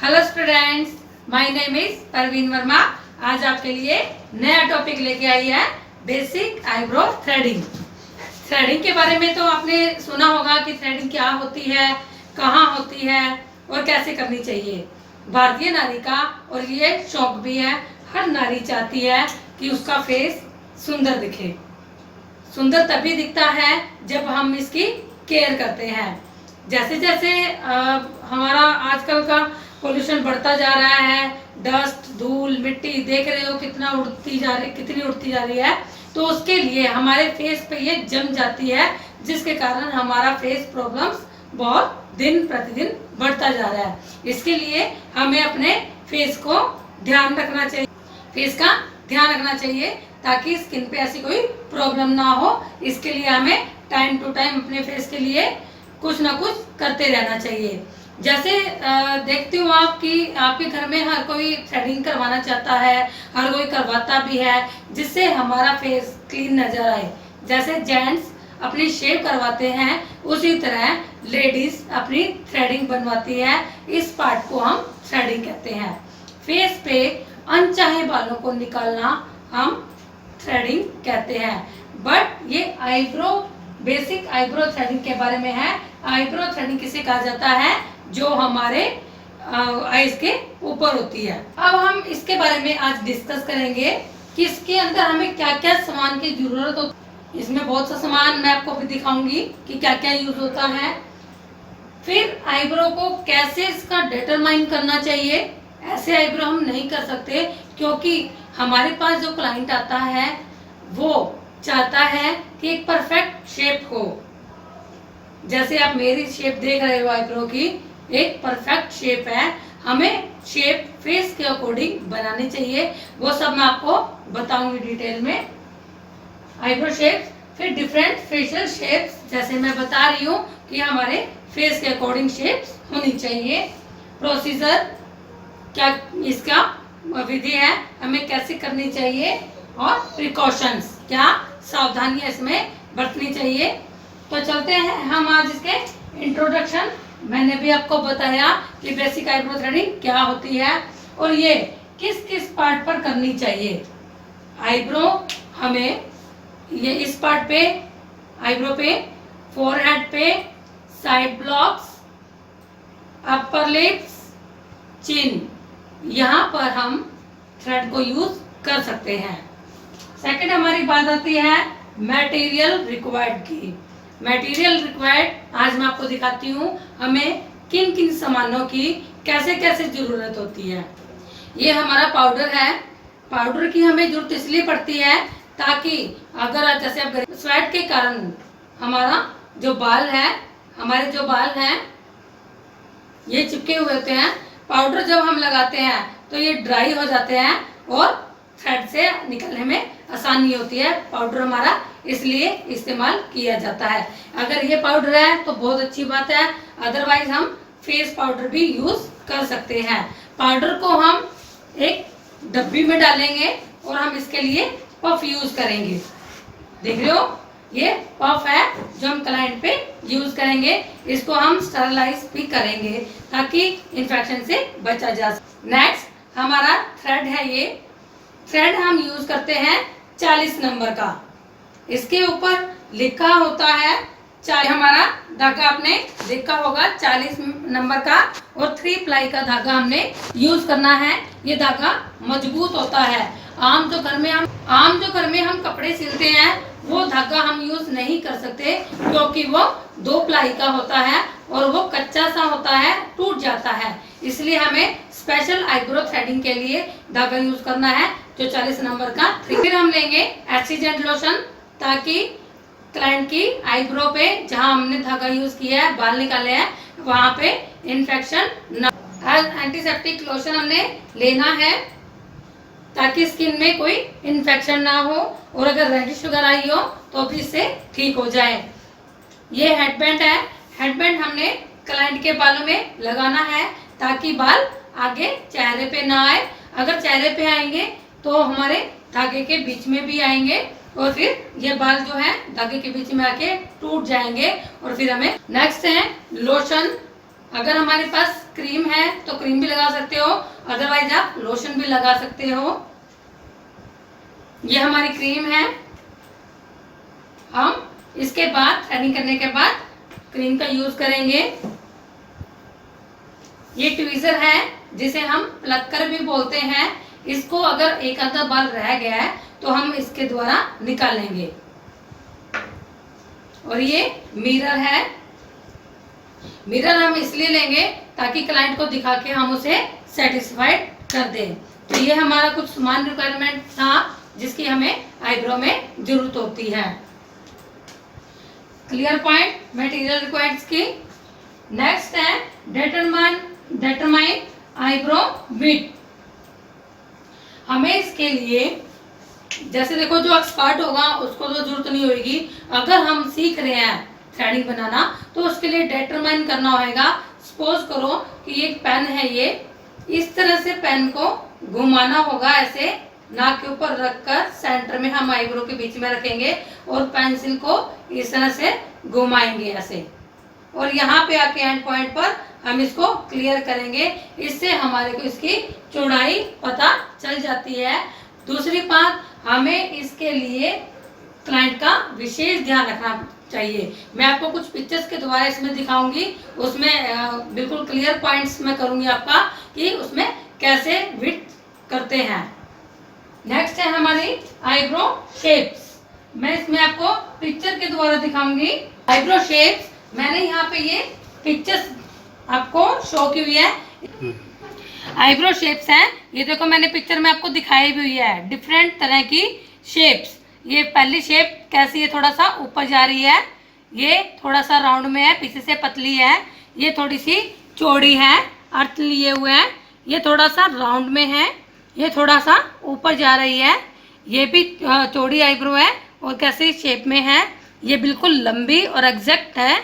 Hello students, my name is Parveen Verma. आज आपके लिए नया टॉपिक लेके आई है बेसिक आईब्रो थ्रेडिंग। थ्रेडिंग के बारे में तो आपने सुना होगा कि थ्रेडिंग क्या होती है, कहाँ होती है और कैसे करनी चाहिए। भारतीय नारी का और ये शौक भी है, हर नारी चाहती है कि उसका फेस सुंदर दिखे। सुंदर तभी दिखता है जब हम इसकी केयर करते हैं। जैसे जैसे हमारा आजकल का पोल्यूशन बढ़ता जा रहा है, डस्ट, धूल, मिट्टी देख रहे हो कितनी उड़ती जा रही है, तो उसके लिए हमारे फेस पे ये जम जाती है, जिसके कारण हमारा फेस प्रॉब्लम्स बहुत दिन प्रतिदिन बढ़ता जा रहा है। इसके लिए हमें अपने फेस को ध्यान रखना चाहिए, फेस का ध्यान रखना चाहिए ताकि स्किन पे ऐसी कोई प्रॉब्लम ना हो। इसके लिए हमें टाइम टू टाइम अपने फेस के लिए कुछ ना कुछ करते रहना चाहिए। जैसे देखते हो आप कि आपके घर में हर कोई थ्रेडिंग करवाना चाहता है, हर कोई करवाता भी है, जिससे हमारा फेस क्लीन नजर आए। जैसे जेंट्स अपनी शेव करवाते हैं, उसी तरह लेडीज अपनी थ्रेडिंग बनवाती है। इस पार्ट को हम थ्रेडिंग कहते हैं। फेस पे अनचाहे बालों को निकालना हम थ्रेडिंग कहते हैं। बट ये आईब्रो, बेसिक आईब्रो थ्रेडिंग के बारे में है। आईब्रो थ्रेडिंग किसे कहा जाता है? जो हमारे आईज के ऊपर होती है। अब हम इसके बारे में आज डिस्कस करेंगे कि इसके अंदर हमें क्या क्या सामान की जरूरत होती है। इसमें बहुत सा सामान मैं आपको भी दिखाऊंगी कि क्या क्या यूज होता है। फिर आईब्रो को कैसे इसका डिटरमाइन करना चाहिए। ऐसे आईब्रो हम नहीं कर सकते, क्योंकि हमारे पास जो क्लाइंट आता है वो चाहता है कि एक परफेक्ट शेप हो। जैसे आप मेरी शेप देख रहे हो आईब्रो की, एक परफेक्ट शेप है। हमें शेप फेस के अकॉर्डिंग बनानी चाहिए। वो सब मैं आपको बताऊंगी डिटेल में। आईब्रो शेप, फिर डिफरेंट फेशियल शेप्स, जैसे मैं बता रही हूँ कि हमारे फेस के अकॉर्डिंग शेप्स होनी चाहिए। प्रोसीजर क्या, इसका विधि है, हमें कैसे करनी चाहिए, और प्रिकॉशंस, क्या सावधानियां इसमें बरतनी चाहिए। तो चलते हैं हम आज इसके इंट्रोडक्शन। मैंने भी आपको बताया कि बेसिक आईब्रो थ्रेडिंग क्या होती है और ये किस किस पार्ट पर करनी चाहिए। आईब्रो हमें ये इस पार्ट पे, आईब्रो पे, फोरहेड पे, साइड ब्लॉक्स, अपर लिप्स, चिन, यहाँ पर हम थ्रेड को यूज कर सकते हैं। सेकंड हमारी बात आती है मटेरियल रिक्वायर्ड की। मटेरियल रिक्वायर्ड आज मैं आपको दिखाती हूँ हमें किन किन सामानों की कैसे कैसे जरूरत होती है। ये हमारा पाउडर है। पाउडर की हमें जरूरत इसलिए पड़ती है ताकि अगर जैसे अब स्वेट के कारण हमारा जो बाल है, हमारे जो बाल हैं ये चिपके हुए होते हैं। पाउडर जब हम लगाते हैं तो ये ड्राई हो जाते हैं और थ्रेड से निकलने में आसानी होती है। पाउडर हमारा इसलिए इस्तेमाल किया जाता है। अगर ये पाउडर है तो बहुत अच्छी बात है, अदरवाइज हम फेस पाउडर भी यूज कर सकते हैं। पाउडर को हम एक डब्बी में डालेंगे और हम इसके लिए पफ यूज करेंगे। देख रहे हो, ये पफ है जो हम क्लाइंट पे यूज करेंगे। इसको हम स्टरलाइज भी करेंगे ताकि इन्फेक्शन से बचा जा सके। नेक्स्ट हमारा थ्रेड है। ये थ्रेड हम यूज करते हैं 40 नंबर का। इसके ऊपर लिखा होता है, चाहे हमारा धागा आपने देखा होगा 40 नंबर का, और 3 प्लाई का धागा हमने यूज करना है। ये धागा मजबूत होता है। आम जो घर में हम कपड़े सिलते हैं वो धागा हम यूज नहीं कर सकते, क्योंकि वो 2 प्लाई का होता है और वो कच्चा सा होता है, टूट जाता है। इसलिए हमें स्पेशल आईब्रो थ्रेडिंग के लिए धागा यूज करना है जो 40 नंबर का। फिर हम लेंगे एक्सीडेंट लोशन, ताकि क्लाइंट की आईब्रो पे जहां हमने धागा यूज किया है, बाल निकाले हैं, वहां पे इन्फेक्शन न। एंटीसेप्टिक लोशन हमने लेना है ताकि स्किन में कोई इन्फेक्शन ना हो, और अगर रेडिश वगैरह आई हो तो भी इससे ठीक हो जाए। ये हेडबैंड है। हेडबैंड हमने क्लाइंट के बालों में लगाना है ताकि बाल आगे चेहरे पे ना आए। अगर चेहरे पे आएंगे तो हमारे धागे के बीच में भी आएंगे और फिर ये बाल जो है धागे के बीच में आके टूट जाएंगे और फिर हमें। नेक्स्ट है लोशन। अगर हमारे पास क्रीम है तो क्रीम भी लगा सकते हो, अदरवाइज आप लोशन भी लगा सकते हो। ये हमारी क्रीम है। हम इसके बाद थ्रेडिंग करने के बाद क्रीम का यूज करेंगे। ये ट्वीजर है जिसे हम प्लक्कर भी बोलते हैं। इसको अगर एक आधा बाल रह गया है तो हम इसके द्वारा निकालेंगे। और ये मिरर है। मिरर हम इसलिए लेंगे ताकि क्लाइंट को दिखा के हम उसे सेटिस्फाइड कर दें। तो ये हमारा कुछ समान रिक्वायरमेंट था जिसकी हमें आईब्रो में जरूरत होती है। क्लियर पॉइंट मटेरियल रिक्वायर्ड्स की। नेक्स्ट है डिटरमाइन आईब्रो विड्थ। हमें इसके लिए जैसे देखो जो एक्सपर्ट होगा उसको तो जरूरत नहीं होगी। अगर हम सीख रहे हैं थ्रेडिंग बनाना तो उसके लिए डिटरमाइन करना होगा। सपोज करो कि एक पेन है, ये इस तरह से पेन को घुमाना होगा, ऐसे नाक के ऊपर रखकर सेंटर में हम आईब्रो के बीच में रखेंगे और पेंसिल को इस तरह से घुमाएंगे ऐसे, और यहाँ पे आके एंड पॉइंट पर हम इसको क्लियर करेंगे। इससे हमारे को इसकी चौड़ाई पता चल जाती है। दूसरी बात, हमें इसके लिए क्लाइंट का विशेष ध्यान रखना चाहिए। मैं आपको कुछ पिक्चर्स के द्वारा इसमें दिखाऊंगी, उसमें बिल्कुल क्लियर पॉइंट्स मैं करूंगी आपका कि उसमें कैसे विड्थ करते हैं। नेक्स्ट है हमारी आईब्रो शेप्स। मैं इसमें आपको पिक्चर के द्वारा दिखाऊंगी आईब्रो शेप्स। मैंने यहाँ पे ये पिक्चर्स आपको शो की हुई है। आईब्रो शेप्स हैं, ये देखो मैंने पिक्चर में आपको दिखाई भी हुई है डिफरेंट तरह की शेप्स। ये पहली शेप कैसी है, थोड़ा सा ऊपर जा रही है, ये थोड़ा सा राउंड में है, पीछे से पतली है, ये थोड़ी सी चौड़ी है, अर्थ लिए हुए है, ये थोड़ा सा राउंड में है, ये थोड़ा सा ऊपर जा रही है, ये भी चौड़ी आईब्रो है और कैसी शेप में है, ये बिल्कुल लंबी और एग्जैक्ट है,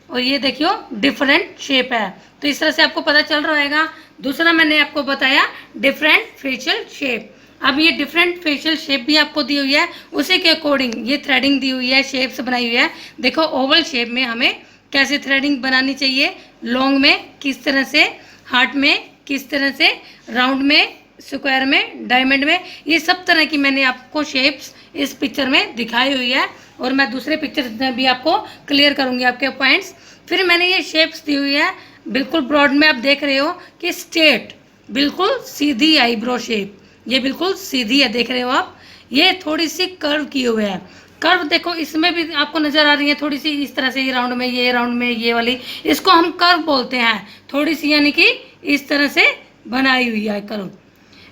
और ये देखियो डिफरेंट शेप है। तो इस तरह से आपको पता चल रहा होगा। दूसरा मैंने आपको बताया डिफरेंट फेशियल शेप। अब ये डिफरेंट फेशियल शेप भी आपको दी हुई है, उसी के अकॉर्डिंग ये थ्रेडिंग दी हुई है, शेप्स बनाई हुई है। देखो ओवल शेप में हमें कैसे थ्रेडिंग बनानी चाहिए, लॉन्ग में किस तरह से, हार्ट में किस तरह से, राउंड में, स्क्वायर में, डायमंड में, ये सब तरह की मैंने आपको शेप्स इस पिक्चर में दिखाई हुई है, और मैं दूसरे पिक्चर में भी आपको क्लियर करूँगी आपके पॉइंट्स। फिर मैंने ये शेप्स दी हुई है बिल्कुल ब्रॉड में, आप देख रहे हो कि स्ट्रेट बिल्कुल सीधी आईब्रो शेप, ये बिल्कुल सीधी है, देख रहे हो आप। ये थोड़ी सी कर्व की हुई है, कर्व देखो इसमें भी आपको नज़र आ रही है थोड़ी सी इस तरह से, ये राउंड में, ये राउंड में, ये वाली, इसको हम कर्व बोलते हैं थोड़ी सी, यानी कि इस तरह से बनाई हुई है कर्व।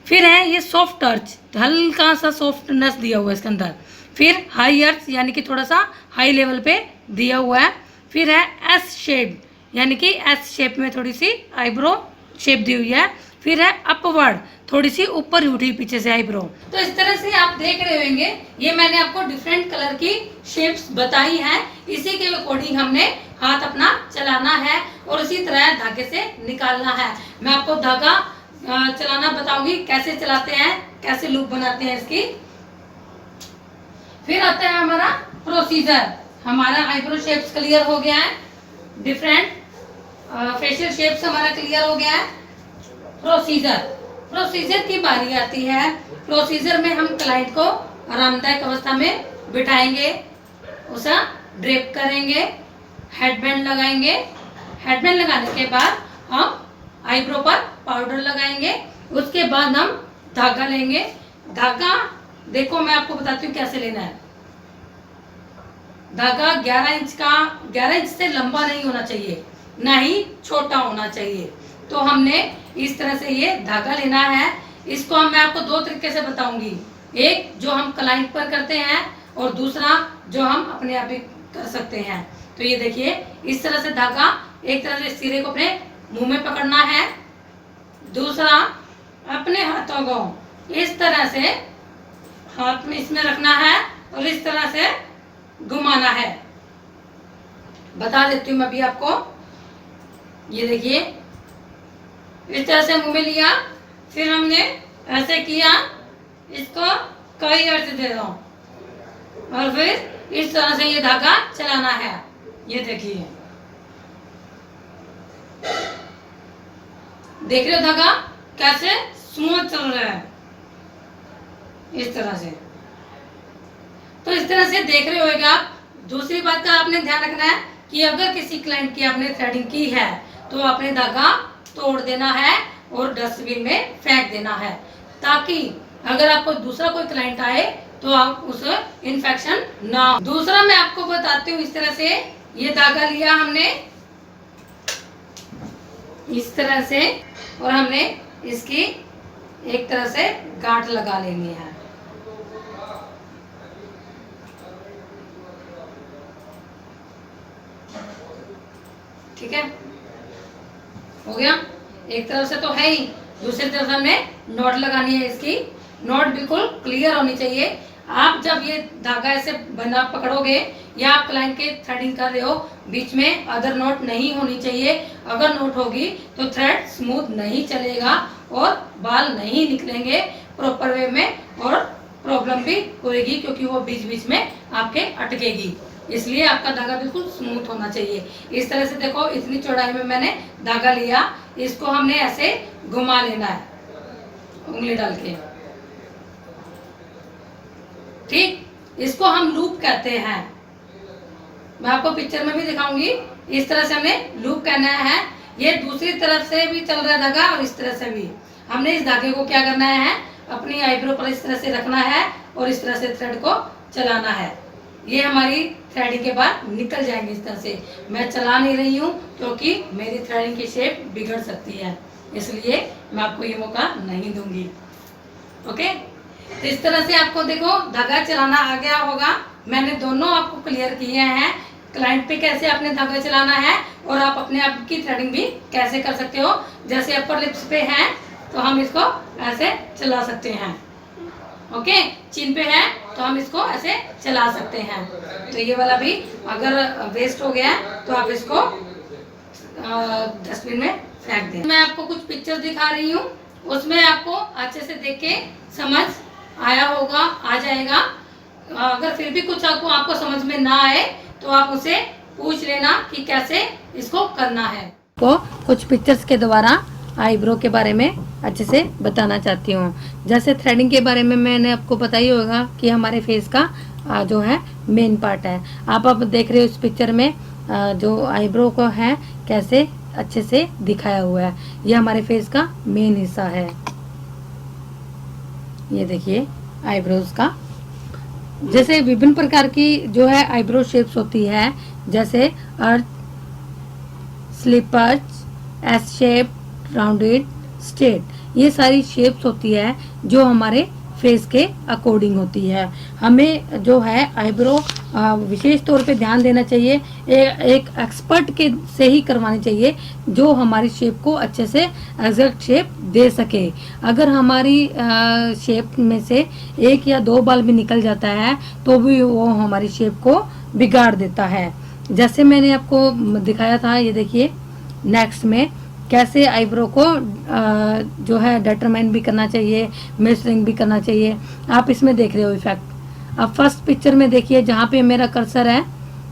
फिर है ये सॉफ्ट टच, हल्का सा सॉफ्टनेस दिया हुआ है इसके अंदर। फिर हाई अर्थ यानी कि थोड़ा सा हाई लेवल पे दिया हुआ है। फिर है एस शेप, यानी कि एस शेप में थोड़ी सी आईब्रो शेप दी हुई है। फिर है अपवर्ड, थोड़ी सी ऊपर उठी पीछे से आईब्रो। तो इस तरह से आप देख रहे होंगे, ये मैंने आपको डिफरेंट कलर की शेप्स बताई हैं। इसी के अकॉर्डिंग हमने हाथ अपना चलाना है और उसी तरह धागे से निकालना है। मैं आपको धागा चलाना बताऊंगी, कैसे चलाते हैं, कैसे लूप बनाते हैं इसकी। फिर आता है हमारा प्रोसीजर। हमारा आईब्रो शेप्स क्लियर हो गया है, डिफरेंट फेशियल शेप्स हमारा क्लियर हो गया है। प्रोसीजर की बारी आती है। प्रोसीजर में हम क्लाइंट को आरामदायक अवस्था में बिठाएंगे, उसे ड्रेप करेंगे, हेडबैंड लगाएंगे। हेडबैंड लगाने के बाद हम आईब्रो पर पाउडर लगाएंगे। उसके बाद हम धागा लेंगे। धागा देखो मैं आपको बताती हूँ कैसे लेना है। धागा 11 इंच का, 11 इंच से लंबा नहीं होना चाहिए, ना ही छोटा होना चाहिए। तो हमने इस तरह से ये धागा लेना है। इसको मैं आपको दो तरीके से बताऊंगी, एक जो हम क्लाइंट पर करते हैं और दूसरा जो हम अपने आप भी कर सकते हैं। तो ये देखिए इस तरह से धागा एक तरह से सिरे को अपने मुंह में पकड़ना है, दूसरा अपने हाथों को इस तरह से हाथ में इसमें रखना है और इस तरह से घुमाना है। बता देती हूँ मैं अभी आपको। ये देखिए इस तरह से मुंह में लिया, फिर हमने ऐसे किया, इसको कई अर्थ दे दो और फिर इस तरह से ये धागा चलाना है। ये देखिए देख रहे हो धागा कैसे स्मूथ चल रहा है, इस तरह से। तो इस तरह से देख रहे होगे आप। दूसरी बात का आपने ध्यान रखना है कि अगर किसी क्लाइंट की आपने थ्रेडिंग की है तो आपने धागा तोड़ देना है और डस्टबिन में फेंक देना है, ताकि अगर आपको दूसरा कोई क्लाइंट आए तो आप उसे इन्फेक्शन ना हो। दूसरा मैं आपको बताती हूँ, इस तरह से ये धागा लिया हमने इस तरह से, और हमने इसकी एक तरह से गांठ लगा लेनी है। ठीक है, हो गया। एक तरफ से तो है ही, दूसरी तरफ हमने नॉट लगानी है। इसकी नॉट बिल्कुल क्लियर होनी चाहिए। आप जब ये धागा ऐसे बना पकड़ोगे या आप क्लाइंट के थ्रेडिंग कर रहे हो, बीच में अदर नॉट नहीं होनी चाहिए। अगर नॉट होगी तो थ्रेड स्मूथ नहीं चलेगा और बाल नहीं निकलेंगे प्रॉपर वे में, और प्रॉब्लम भी होगी क्योंकि वो बीच बीच में आपके अटकेगी। इसलिए आपका धागा बिल्कुल स्मूथ होना चाहिए। इस तरह से देखो, इतनी चौड़ाई में मैंने धागा लिया, इसको हमने ऐसे घुमा लेना है उंगली डाल के। ठीक, इसको हम लूप कहते हैं। मैं आपको पिक्चर में भी दिखाऊंगी। इस तरह से हमें लूप कहना है। ये दूसरी तरफ से भी चल रहा है धागा और इस तरह से भी। हमने इस धागे को क्या करना है, अपनी आईब्रो पर इस तरह से रखना है और इस तरह से थ्रेड को चलाना है। ये हमारी थ्रेडिंग के बाद निकल जाएंगे इस तरह से। मैं चला नहीं रही हूँ क्योंकि मेरी थ्रेडिंग की शेप बिगड़ सकती है, इसलिए मैं आपको ये मौका नहीं दूंगी। ओके, तो इस तरह से आपको देखो धागा चलाना आ गया होगा। मैंने दोनों आपको क्लियर किए हैं, क्लाइंट पे कैसे आपने धागा चलाना है और आप अपने आप की थ्रेडिंग भी कैसे कर सकते हो। जैसे अपर लिप्स पे है तो हम इसको ऐसे चला सकते हैं। ओके, चिन पे है तो हम इसको ऐसे चला सकते हैं। तो ये वाला भी अगर वेस्ट हो गया तो आप इसको डस्टबिन में फेंक दें। मैं आपको कुछ पिक्चर दिखा रही हूँ, उसमें आपको अच्छे से देख के समझ आया होगा, आ जाएगा। अगर फिर भी कुछ आपको समझ में ना आए तो आप उसे पूछ लेना कि कैसे इसको करना है। तो कुछ पिक्चर्स के द्वारा आईब्रो के बारे में अच्छे से बताना चाहती हूँ। जैसे थ्रेडिंग के बारे में मैंने आपको बताई होगा कि हमारे फेस का जो है मेन पार्ट है। आप अब देख रहे हो इस पिक्चर में जो आईब्रो को है कैसे अच्छे से दिखाया हुआ है। ये हमारे फेस का मेन हिस्सा है। ये देखिए आईब्रोज का, जैसे विभिन्न प्रकार की जो है आईब्रो शेप्स होती है, जैसे earth, slippers, S shape, rounded, straight. ये सारी शेप्स होती है जो हमारे फेस के अकॉर्डिंग होती है। हमें जो है आईब्रो विशेष तौर पे ध्यान देना चाहिए। एक एक्सपर्ट के से ही करवानी चाहिए जो हमारी शेप को अच्छे से एग्जैक्ट शेप दे सके। अगर हमारी शेप में से एक या दो बाल भी निकल जाता है तो भी वो हमारी शेप को बिगाड़ देता है। जैसे मैंने आपको दिखाया था, ये देखिए नेक्स्ट में कैसे आईब्रो को जो है डिटरमाइन भी करना चाहिए, मेजरिंग भी करना चाहिए। आप इसमें देख रहे हो इफेक्ट। अब फर्स्ट पिक्चर में देखिए जहाँ पे मेरा कर्सर है,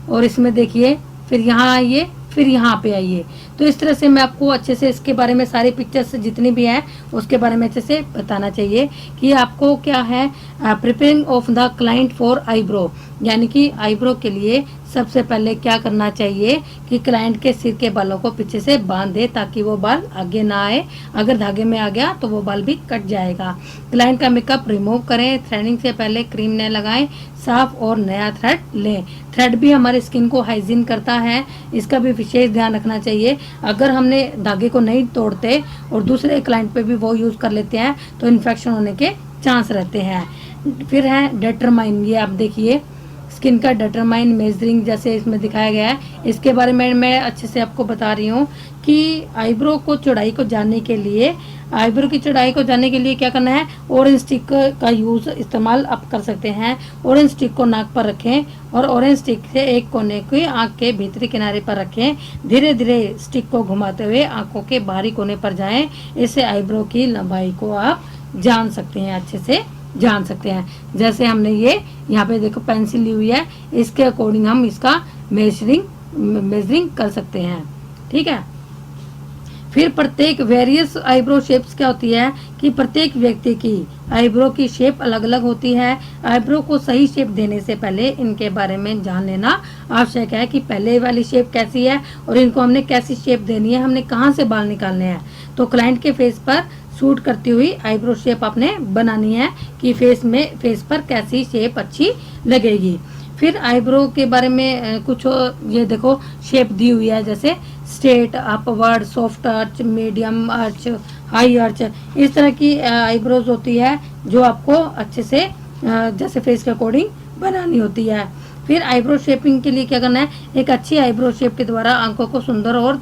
और इसमें देखिए फिर यहाँ आइए, फिर यहाँ पे आइए। तो इस तरह से मैं आपको अच्छे से इसके बारे में सारी पिक्चर्स जितनी भी है उसके बारे में अच्छे से बताना चाहिए कि आपको क्या है preparing of the client for eyebrow, यानी कि आईब्रो के लिए सबसे पहले क्या करना चाहिए कि क्लाइंट के सिर के बालों को पीछे से बांध दे ताकि वो बाल आगे ना आए। अगर धागे में आ गया तो वो बाल भी कट जाएगा। क्लाइंट का मेकअप रिमूव करें, थ्रेडिंग से पहले क्रीम न लगाएं, साफ और नया थ्रेड लें। थ्रेड भी हमारे स्किन को हाइजीन करता है, इसका भी विशेष ध्यान रखना चाहिए। अगर हमने धागे को नहीं तोड़ते और दूसरे क्लाइंट पे भी वो यूज कर लेते हैं तो इन्फेक्शन होने के चांस रहते हैं। फिर है डिटरमाइन, ये आप देखिए स्किन का डिटरमाइन मेजरिंग जैसे इसमें दिखाया गया है। इसके बारे में मैं अच्छे से आपको बता रही हूँ कि आईब्रो को चौड़ाई को जानने के लिए, आईब्रो की चौड़ाई को जानने के लिए क्या करना है, ऑरेंज स्टिक का यूज इस्तेमाल आप कर सकते हैं। ऑरेंज स्टिक को नाक पर रखें और ऑरेंज स्टिक से एक कोने को आंख के भीतरी किनारे पर रखें। धीरे धीरे स्टिक को घुमाते हुए आंखों के बाहरी कोने पर जाएं। इससे आईब्रो की लंबाई को आप जान सकते हैं, अच्छे से जान सकते हैं। जैसे हमने ये यहाँ पे देखो पेंसिल ली हुई है, इसके अकॉर्डिंग हम इसका मेजरिंग कर सकते हैं। ठीक है, फिर प्रत्येक वेरियस आईब्रो शेप्स क्या होती है कि प्रत्येक व्यक्ति की आईब्रो की शेप अलग अलग होती है। आईब्रो को सही शेप देने से पहले इनके बारे में जान लेना आवश्यक है कि पहले वाली शेप कैसी है और इनको हमने कैसी शेप देनी है, हमने कहाँ से बाल निकालने हैं। तो क्लाइंट के फेस पर सूट करती हुई आईब्रो शेप आपने बनानी है कि फेस पर कैसी शेप अच्छी लगेगी। फिर आईब्रो के बारे में कुछ ये देखो शेप दी हुई है, जैसे straight, upward, soft arch, medium arch, high arch, इस तरह की आईब्रोज होती है जो आपको अच्छे से जैसे फेस के अकॉर्डिंग बनानी होती है। फिर आईब्रो शेपिंग के लिए क्या करना है, एक अच्छी आईब्रो शेप के द्वारा आंखों को सुंदर और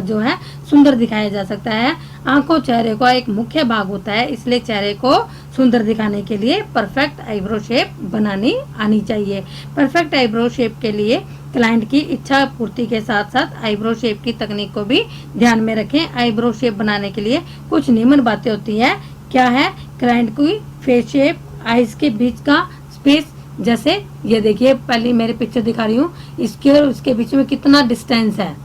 जो है सुंदर दिखाया जा सकता है। आंखों चेहरे का एक मुख्य भाग होता है, इसलिए चेहरे को सुंदर दिखाने के लिए परफेक्ट आईब्रो शेप बनानी आनी चाहिए। परफेक्ट आईब्रो शेप के लिए क्लाइंट की इच्छा पूर्ति के साथ साथ आईब्रो शेप की तकनीक को भी ध्यान में रखें। आईब्रो शेप बनाने के लिए कुछ निम्न बातें होती है। क्या है, क्लाइंट की फेस शेप, आईज के बीच का स्पेस, जैसे ये देखिए पहले मेरे पिक्चर दिखा रही हूँ, इसके और उसके बीच में कितना डिस्टेंस है,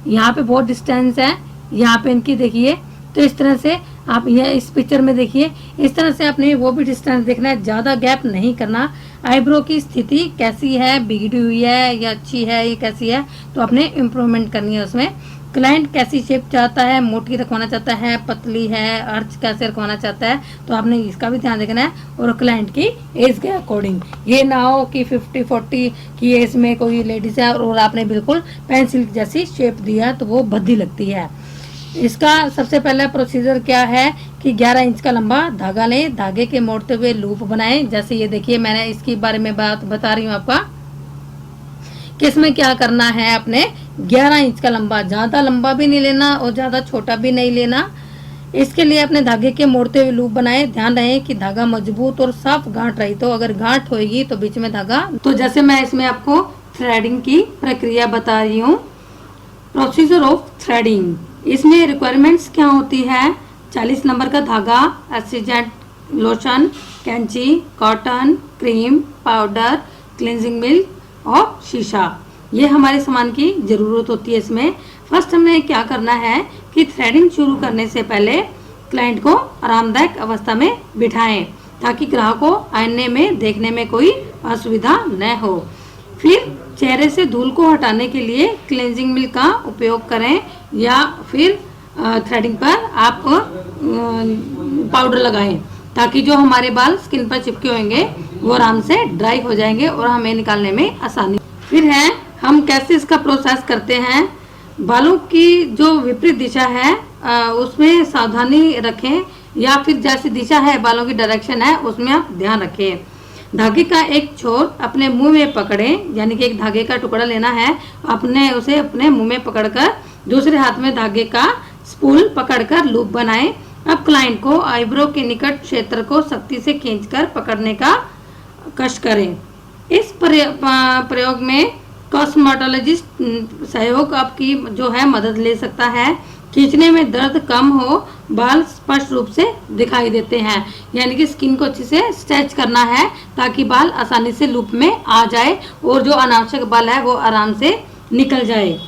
यहाँ पे बहुत डिस्टेंस है, यहाँ पे इनकी देखिए। तो इस तरह से आप ये इस पिक्चर में देखिए, इस तरह से आपने वो भी डिस्टेंस देखना है, ज़्यादा गैप नहीं करना। आईब्रो की स्थिति कैसी है, बिगड़ी हुई है या अच्छी है, ये कैसी है, तो आपने इम्प्रूवमेंट करनी है उसमें। क्लाइंट कैसी शेप चाहता है, मोटी रखवाना चाहता है, पतली है, अर्च कैसे रखवाना चाहता है, तो आपने इसका भी ध्यान रखना है। और क्लाइंट की एज के अकॉर्डिंग, ये ना हो कि 50-40 की एज में कोई लेडीज है और आपने बिल्कुल पेंसिल जैसी शेप दिया तो वो भद्दी लगती है। इसका सबसे पहला प्रोसीजर क्या है कि 11 इंच का लंबा धागा लें, धागे के मोड़ते हुए लूप बनाएं। जैसे ये देखिए मैंने इसके बारे में बात बता रही हूँ आपका कि इसमें क्या करना है, अपने 11 इंच का लंबा, ज़्यादा लंबा भी नहीं लेना और ज़्यादा छोटा भी नहीं लेना। इसके लिए अपने धागे के मोड़ते हुए लूप बनाए। ध्यान रहे कि धागा मजबूत और साफ गांठ रही, तो अगर गांठ होगी तो बीच में धागा। तो जैसे मैं इसमें आपको थ्रेडिंग की प्रक्रिया बता रही हूँ, प्रोसीजर ऑफ थ्रेडिंग। इसमें रिक्वायरमेंट्स क्या होती है, 40 नंबर का धागा, एसिजेंट लोशन, कैंची, cotton, cream, powder, cleansing milk और शीशा, ये हमारे सामान की ज़रूरत होती है। इसमें फर्स्ट हमें क्या करना है कि थ्रेडिंग शुरू करने से पहले क्लाइंट को आरामदायक अवस्था में बिठाएं ताकि ग्राहक को आईने में देखने में कोई असुविधा न हो। फिर चेहरे से धूल को हटाने के लिए क्लींजिंग मिल्क का उपयोग करें या फिर थ्रेडिंग पर आप पाउडर लगाएं ताकि जो हमारे बाल स्किन पर चिपके होंगे वो आराम से ड्राई हो जाएंगे और हमें निकालने में आसानी। फिर है हम कैसे इसका प्रोसेस करते हैं। बालों की जो विपरीत दिशा है उसमें सावधानी रखें, या फिर जैसी दिशा है बालों की डायरेक्शन है उसमें आप ध्यान रखें। धागे का एक छोर अपने मुंह में पकड़ें, यानी कि एक धागे का टुकड़ा लेना है, अपने उसे अपने मुंह में पकड़कर दूसरे हाथ में धागे का स्पूल पकड़कर लूप बनाएं। अब क्लाइंट को आईब्रो के निकट क्षेत्र को सख्ती से खींचकर पकड़ने का कष्ट करें। इस प्रयोग में कॉस्मेटोलॉजिस्ट सहयोग आपकी जो है मदद ले सकता है। खींचने में दर्द कम हो, बाल स्पष्ट रूप से दिखाई देते हैं, यानी कि स्किन को अच्छे से स्ट्रेच करना है ताकि बाल आसानी से लूप में आ जाए और जो अनावश्यक बाल है वो आराम से निकल जाए।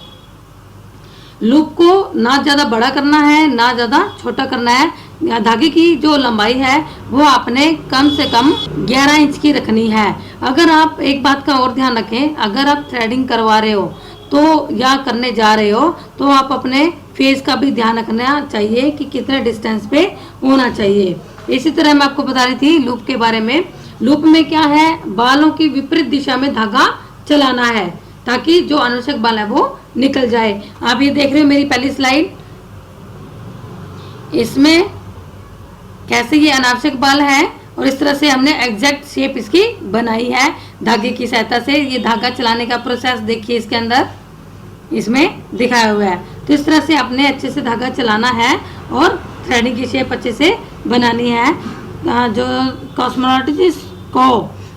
लूप को ना ज़्यादा बड़ा करना है ना ज़्यादा छोटा करना है। धागे की जो लंबाई है वो आपने कम से कम 11 इंच की रखनी है। अगर आप एक बात का और ध्यान रखें, अगर आप थ्रेडिंग करवा रहे हो तो या करने जा रहे हो तो आप अपने फेस का भी ध्यान रखना चाहिए कि कितने डिस्टेंस पे होना चाहिए। इसी तरह मैं आपको बता रही थी लूप के बारे में। लूप में क्या है, बालों की विपरीत दिशा में धागा चलाना है ताकि जो अनावश्यक बाल है वो निकल जाए। आप ये देख रहे हो मेरी पहली स्लाइड, इसमें कैसे ये अनावश्यक बाल है और इस तरह से हमने एग्जैक्ट शेप इसकी बनाई है धागे की सहायता से। ये धागा चलाने का प्रोसेस देखिए इसके अंदर इसमें दिखाया हुआ है। तो इस तरह से अपने अच्छे से धागा चलाना है और थ्रेडिंग की शेप अच्छे से बनानी है। जो कॉस्मेटोलॉजिस्ट को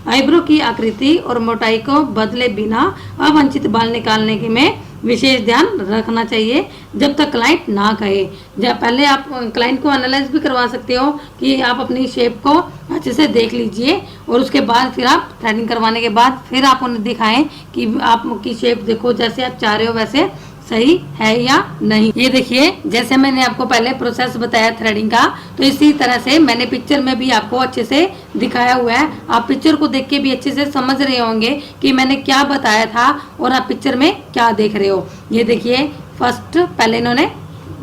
आईब्रो की आकृति और मोटाई को बदले बिना अवांछित बाल निकालने के में विशेष ध्यान रखना चाहिए जब तक क्लाइंट ना कहे। जब पहले आप क्लाइंट को एनालाइज भी करवा सकते हो कि आप अपनी शेप को अच्छे से देख लीजिए और उसके बाद फिर आप थ्रेडिंग करवाने के बाद फिर आप उन्हें दिखाएं कि आपकी शेप देखो जैसे आप चाह रहे हो वैसे सही है या नहीं। ये देखिए, जैसे मैंने आपको पहले प्रोसेस बताया थ्रेडिंग का, तो इसी तरह से मैंने पिक्चर में भी आपको अच्छे से दिखाया हुआ है। आप पिक्चर को देख के भी अच्छे से समझ रहे होंगे कि मैंने क्या बताया था और आप पिक्चर में क्या देख रहे हो। ये देखिए, फर्स्ट पहले इन्होंने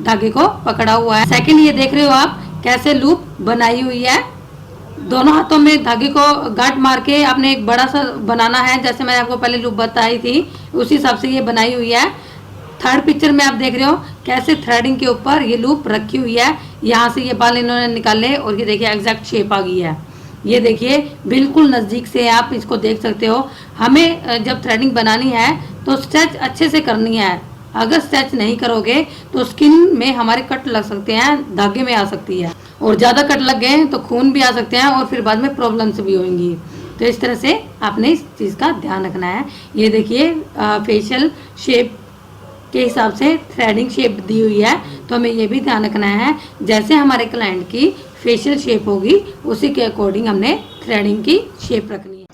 धागे को पकड़ा हुआ है। सेकंड ये देख रहे हो आप कैसे लूप बनाई हुई है। दोनों हाथों में धागे को गांठ मार के आपने एक बड़ा सा बनाना है, जैसे मैंने आपको पहले लूप बताई थी उसी हिसाब से ये बनाई हुई है। थर्ड पिक्चर में आप देख रहे हो कैसे थ्रेडिंग के ऊपर ये लूप रखी हुई है। यहाँ से ये बाल इन्होंने निकाले और ये देखिए एग्जैक्ट शेप आ गई है। ये देखिए बिल्कुल नज़दीक से आप इसको देख सकते हो। हमें जब थ्रेडिंग बनानी है तो स्ट्रेच अच्छे से करनी है। अगर स्ट्रेच नहीं करोगे तो स्किन में हमारे कट लग सकते हैं, धागे में आ सकती है, और ज़्यादा कट लग गए तो खून भी आ सकते हैं और फिर बाद में प्रॉब्लम्स भी होंगी। तो इस तरह से आपने इस चीज़ का ध्यान रखना है। ये देखिए फेशियल शेप के हिसाब से थ्रेडिंग शेप दी हुई है, तो हमें ये भी ध्यान रखना है जैसे हमारे क्लाइंट की फेशियल शेप होगी उसी के अकॉर्डिंग हमने थ्रेडिंग की शेप रखनी है।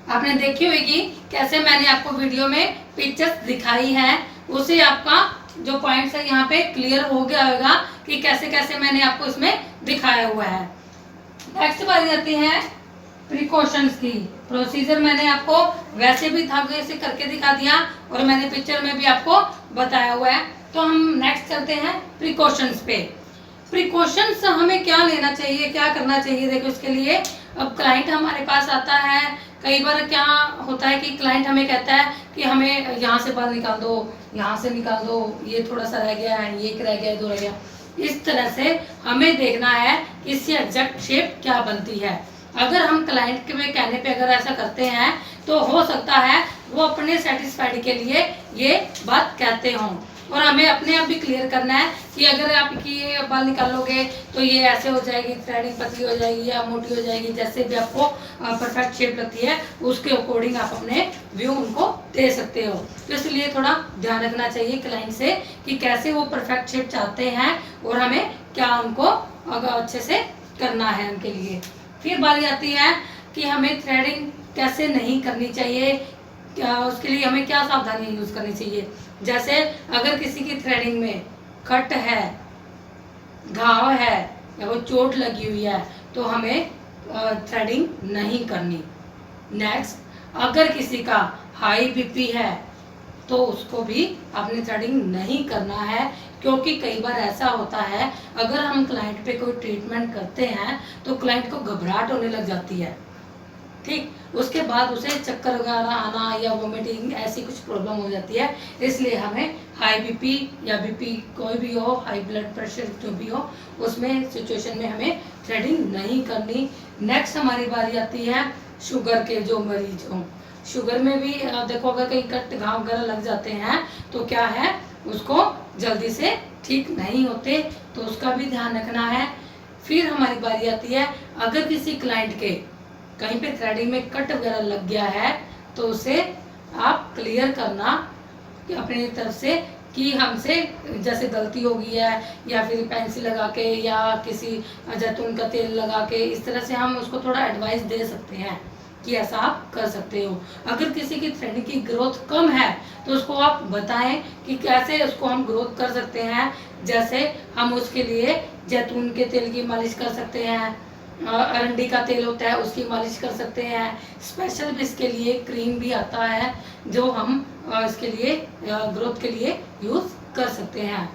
आपने देखी होगी कैसे मैंने आपको वीडियो में पिक्चर्स दिखाई है, उसे आपका जो पॉइंट्स है यहाँ पे क्लियर हो गया होगा कि कैसे कैसे मैंने आपको इसमें दिखाया हुआ है। नेक्स्ट बात आती है प्रिकॉशंस की। प्रोसीजर मैंने आपको वैसे भी धागे से करके दिखा दिया और मैंने पिक्चर में भी आपको बताया हुआ है। तो हम नेक्स्ट चलते हैं प्रिकॉशंस पे। प्रिकॉशंस हमें क्या लेना चाहिए, क्या करना चाहिए। देखो इसके लिए अब क्लाइंट हमारे पास आता है, कई बार क्या होता है कि क्लाइंट हमें कहता है कि हमें यहाँ से बाल निकाल दो, यहाँ से निकाल दो, ये थोड़ा सा रह गया है, ये रह गया, दो रह गया। इस तरह से हमें देखना है कि इसकी एग्जैक्ट शेप क्या बनती है। अगर हम क्लाइंट के में कहने पे अगर ऐसा करते हैं तो हो सकता है वो अपने सेटिस्फाइड के लिए ये बात कहते हों, और हमें अपने आप भी क्लियर करना है कि अगर आप ये बाल निकालोगे तो ये ऐसे हो जाएगी, थ्रेडिंग पतली हो जाएगी या मोटी हो जाएगी, जैसे भी आपको परफेक्ट शेप लगती है उसके अकॉर्डिंग आप अपने व्यू उनको दे सकते हो। तो इसलिए थोड़ा ध्यान रखना चाहिए क्लाइंट से कि कैसे वो परफेक्ट शेप चाहते हैं और हमें क्या उनको अगर अच्छे से करना है उनके लिए। फिर बारी आती है कि हमें थ्रेडिंग कैसे नहीं करनी चाहिए, क्या उसके लिए हमें क्या सावधानी यूज करनी चाहिए। जैसे अगर किसी की थ्रेडिंग में कट है, घाव है या वो चोट लगी हुई है तो हमें थ्रेडिंग नहीं करनी। नेक्स्ट, अगर किसी का हाई बीपी है तो उसको भी अपनी थ्रेडिंग नहीं करना है, क्योंकि कई बार ऐसा होता है अगर हम क्लाइंट पे कोई ट्रीटमेंट करते हैं तो क्लाइंट को घबराहट होने लग जाती है। ठीक, उसके बाद उसे चक्कर वगैरह आना या वोमिटिंग ऐसी कुछ प्रॉब्लम हो जाती है। इसलिए हमें हाई बीपी या बीपी कोई भी हो, हाई ब्लड प्रेशर जो भी हो, उसमें सिचुएशन में हमें थ्रेडिंग नहीं करनी। नेक्स्ट हमारी बारी आती है शुगर के जो मरीज हों। शुगर में भी देखो अगर कहीं कट घाव वगैरह लग जाते हैं तो क्या है उसको जल्दी से ठीक नहीं होते, तो उसका भी ध्यान रखना है। फिर हमारी बारी आती है अगर किसी क्लाइंट के कहीं पे थ्रेडिंग में कट वगैरह लग गया है तो उसे आप क्लियर करना कि अपनी तरफ से कि हमसे जैसे गलती हो गई है या फिर पेंसिल लगा के या किसी जैतून का तेल लगा के, इस तरह से हम उसको थोड़ा एडवाइस दे सकते हैं कि ऐसा आप कर सकते हो। अगर किसी की थ्रेडिंग की ग्रोथ कम है तो उसको आप बताएं कि कैसे उसको हम ग्रोथ कर सकते हैं। जैसे हम उसके लिए जैतून के तेल की मालिश कर सकते हैं, अरंडी का तेल होता है उसकी मालिश कर सकते हैं। स्पेशल भी इसके लिए क्रीम भी आता है जो हम इसके लिए ग्रोथ के लिए यूज कर सकते हैं।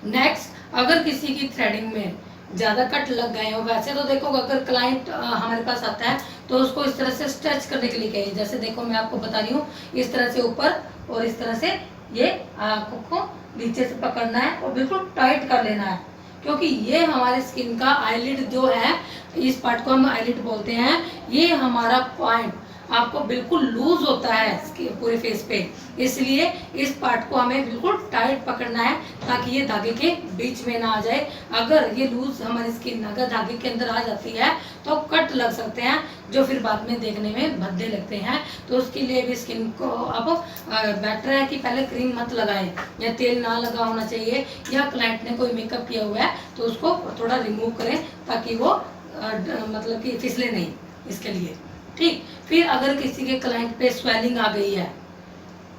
नेक्स्ट, अगर किसी की थ्रेडिंग में ज़्यादा कट लग गए हो, वैसे तो देखो अगर क्लाइंट हमारे पास आता है तो उसको इस तरह से स्ट्रेच करने के लिए कहिए। जैसे देखो मैं आपको बता रही हूँ, इस तरह से ऊपर और इस तरह से ये आंखों को नीचे से पकड़ना है और बिल्कुल टाइट कर लेना है, क्योंकि ये हमारे स्किन का आईलिड जो है, इस पार्ट को हम आईलिड बोलते हैं, ये हमारा पॉइंट आपको बिल्कुल लूज होता है पूरे फेस पे। इसलिए इस पार्ट को हमें बिल्कुल टाइट पकड़ना है ताकि ये धागे के बीच में ना आ जाए। अगर ये लूज हमारी स्किन अगर धागे के अंदर आ जाती है तो कट लग सकते हैं जो फिर बाद में देखने में भद्दे लगते हैं। तो उसके लिए भी स्किन को अब बेटर है कि पहले क्रीम मत लगाएं या तेल ना लगा होना चाहिए, या क्लाइंट ने कोई मेकअप किया हुआ है तो उसको थोड़ा रिमूव करें ताकि वो मतलब कि फिसले नहीं, इसके लिए। ठीक, फिर अगर किसी के क्लाइंट पे स्वेलिंग आ गई है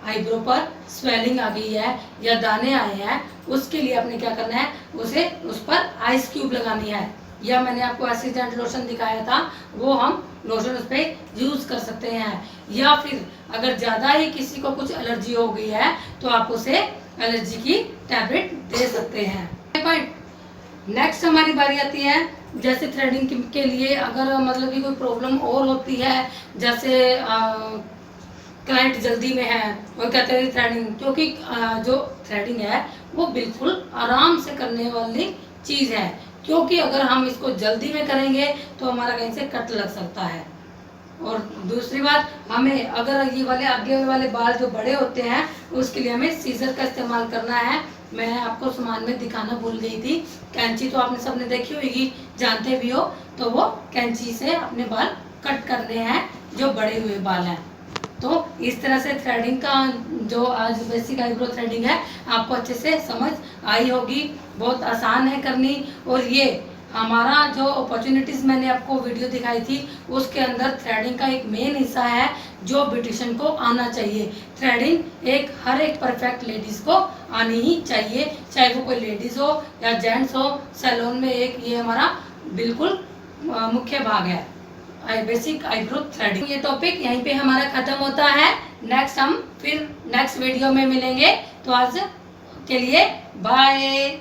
आईब्रो पर स्वेलिंग आ गई है या दाने आए हैं, उसके लिए आपने क्या करना है, उस पर आइस क्यूब लगानी है, या मैंने आपको एसिडेंट लोशन दिखाया था, वो हम लोशन उस पर यूज कर सकते हैं। या फिर अगर ज़्यादा ही किसी को कुछ एलर्जी हो गई है तो आप उसे एलर्जी की टैबलेट दे सकते हैं। नेक्स्ट हमारी बारी आती है, जैसे थ्रेडिंग के लिए अगर मतलब कि कोई प्रॉब्लम और होती है, जैसे क्लाइंट जल्दी में है और कहते हैं थ्रेडिंग, क्योंकि जो थ्रेडिंग है वो बिल्कुल आराम से करने वाली चीज़ है, क्योंकि अगर हम इसको जल्दी में करेंगे तो हमारा कहीं से कट लग सकता है। और दूसरी बात, हमें अगर ये वाले आगे वाले बाल जो बड़े होते हैं उसके लिए हमें सीजर का इस्तेमाल करना है। मैं आपको सामान में दिखाना भूल गई थी, कैंची तो आपने सबने देखी होगी, जानते भी हो, तो वो कैंची से अपने बाल कट करने हैं जो बड़े हुए बाल हैं। तो इस तरह से थ्रेडिंग का जो आज बेसिक आईब्रो थ्रेडिंग है आपको अच्छे से समझ आई होगी, बहुत आसान है करनी। और ये हमारा जो अपॉर्चुनिटीज़ मैंने आपको वीडियो दिखाई थी उसके अंदर थ्रेडिंग का एक मेन हिस्सा है जो ब्यूटिशियन को आना चाहिए। थ्रेडिंग हर एक परफेक्ट लेडीज़ को आनी ही चाहिए, चाहे वो कोई लेडीज़ हो या जेंट्स हो। सैलून में ये हमारा बिल्कुल मुख्य भाग है, बेसिक आईब्रो थ्रेडिंग। ये टॉपिक यहीं पे हमारा खत्म होता है। नेक्स्ट हम फिर नेक्स्ट वीडियो में मिलेंगे, तो आज के लिए बाय।